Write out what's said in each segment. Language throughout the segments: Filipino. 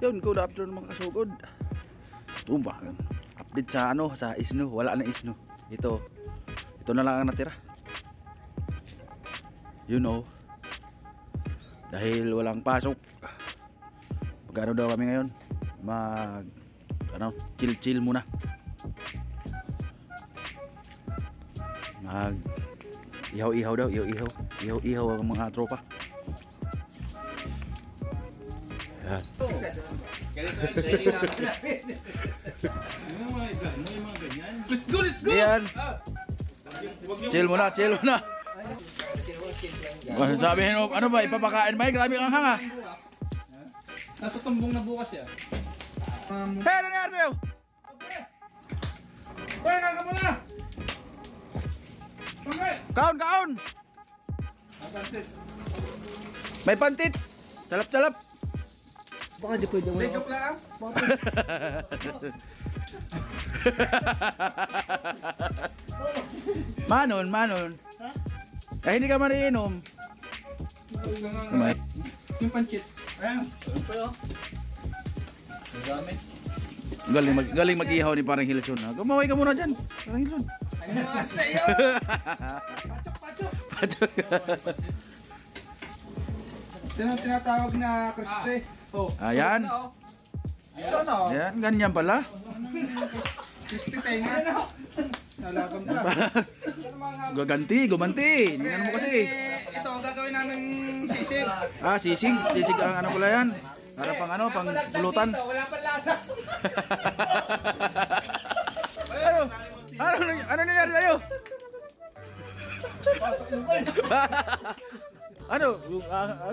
Yun, good afternoon mga kasugod. Tumba. Update sa ano, sa isno. Wala na isno. Ito na lang ang natira. You know. Dahil walang pasok. Magano daw kami ngayon? Chill muna. Ihaw daw, ihaw ang mga tropa. Yan. Let's go! Yan. Chill muna. Sabihin mo, ano ba, ipapakain ba? Grabe ang hanga. Nasa tumbong na bukas yan. Hey, ano nangyari sa'yo? Uy, nga ka muna! Kaon! May pantit! Salap! Baka di pwede mo. Joke lang. Manon. Eh, hindi ka mariinom. Yung panchit. Ayan. Galing mag-ihaw ni parang Hilson. Gumaway ka muna dyan. Parang Hilson. Ano nga sa'yo? Pacho. Tinatawag na Crispy. Oh. Ayan. Ito na. Ayan, ganyan pala. Crispy tenga. Nalagam ka. Gumanti. Tingnan mo kasi. Ito, gagawin namin sisig. Sisig ang ano pala yan. Para pang pulutan. Wala pa lasa. Ano nangyari sa'yo? Ano?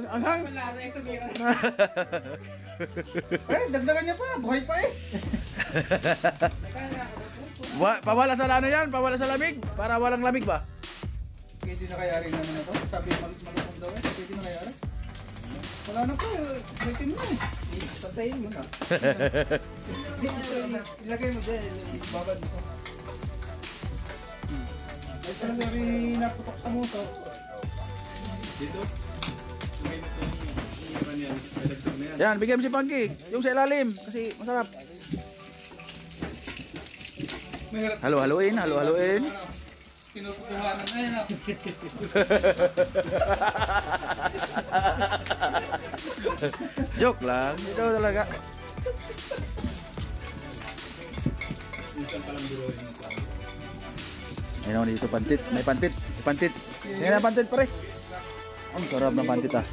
Ang hang? Dagdagan niya pa. Buhay pa eh. Pawala sa ano yan? Pawala sa lamig? Para walang lamig ba? Pwede na kaya rin naman ito. Sabi malukong daw eh. Pwede na kaya rin. Wala na po. Breaking mo eh. Tapayin mo na. Ilagay mo dyan. Babad mo. Ay talaga rin naputok sa muso. Dito? Yan, bigyan mo si Pangki. Yung sa ilalim. Kasi masarap. Halo-haloin. Pinupukuhanan na yan. Joke lang. Ito talaga. Ayun dito pantit. May pantit. Yan ang pantit pare. Ang sarap ng pantit ah.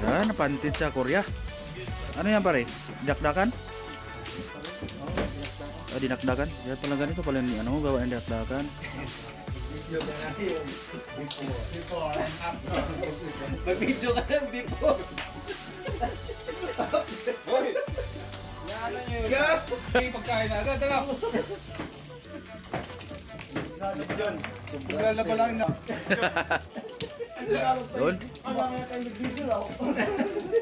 Yan ang pantit sa Korea. Ano yan pare? Dakdakan? Dinakdakan. Yan pala ganito pala ni ano gawa ng dakdakan. Mag-video ka ng before. Hoy! Yan nyo yun. May pagkain na agad. Tala! Maglalaba lang na. Doon.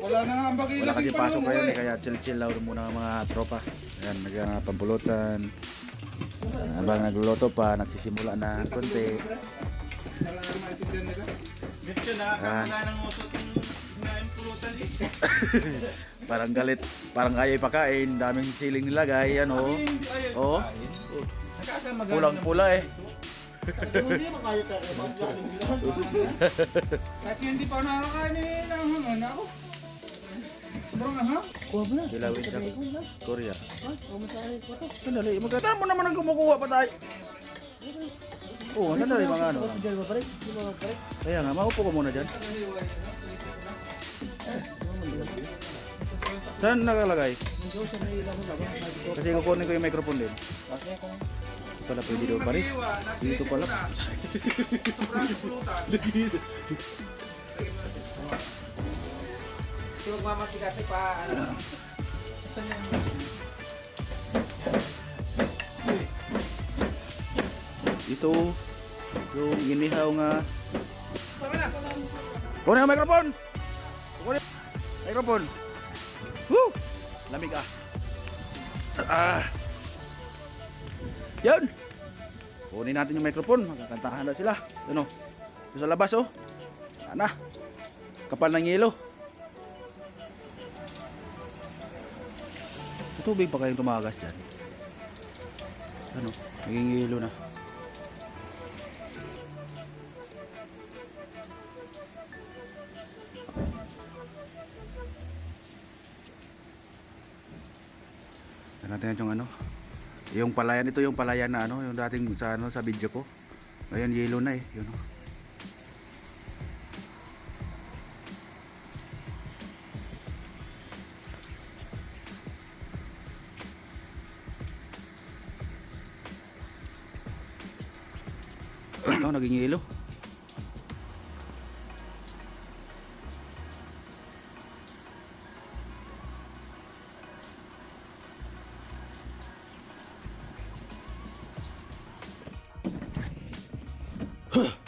Wala na nga ang bagay Wala kasi lasing pa pasok nung kayo eh. kaya chill lang muna ang mga tropa. Ayan, nagpampulutan. Habang nagluluto pa, nagsisimula na konti. Wala na maintindihan nila. Dito na, kamala ng usot yung pulutan eh. Parang galit, parang ayaw ipakain, daming siling nilagay, ano. Oh. Pulang pula eh. Hindi naman kaya sa Kahit hindi pa nakakain eh. Nanghang na ako. Sobrang ha? kuha mo na. Dilawin sa Korea. Kumasahin ko to. Sandali, magkatama mo naman ang kumukuha pa tayo. Oo, sandali mga ano. Diyan ba pare? Di ba pare? Kaya nga, maupo ko muna dyan. Saan nakalagay? Kasi kukunin ko yung microphone din. Ito pala pwede daw pare. Dito pala. Sobrang pulutan. So magmamati kasi pa ano. Ito yung inihaw nga. Kunin ang microphone. Kunin microphone. Woo! Lamig ah. Yan. Kunin natin yung microphone. Magkakantahan na sila. Ano? Sa labas oh. Sana. Kapal ng yelo. May tubig pa kayong tumagas dyan. Ano? Naging yelo na. Natin yung ano, yung palayan, ito yung palayan na ano, yung dating sa ano sa video ko. Ngayon yellow na eh, yun. Oh, naging yellow. Huh.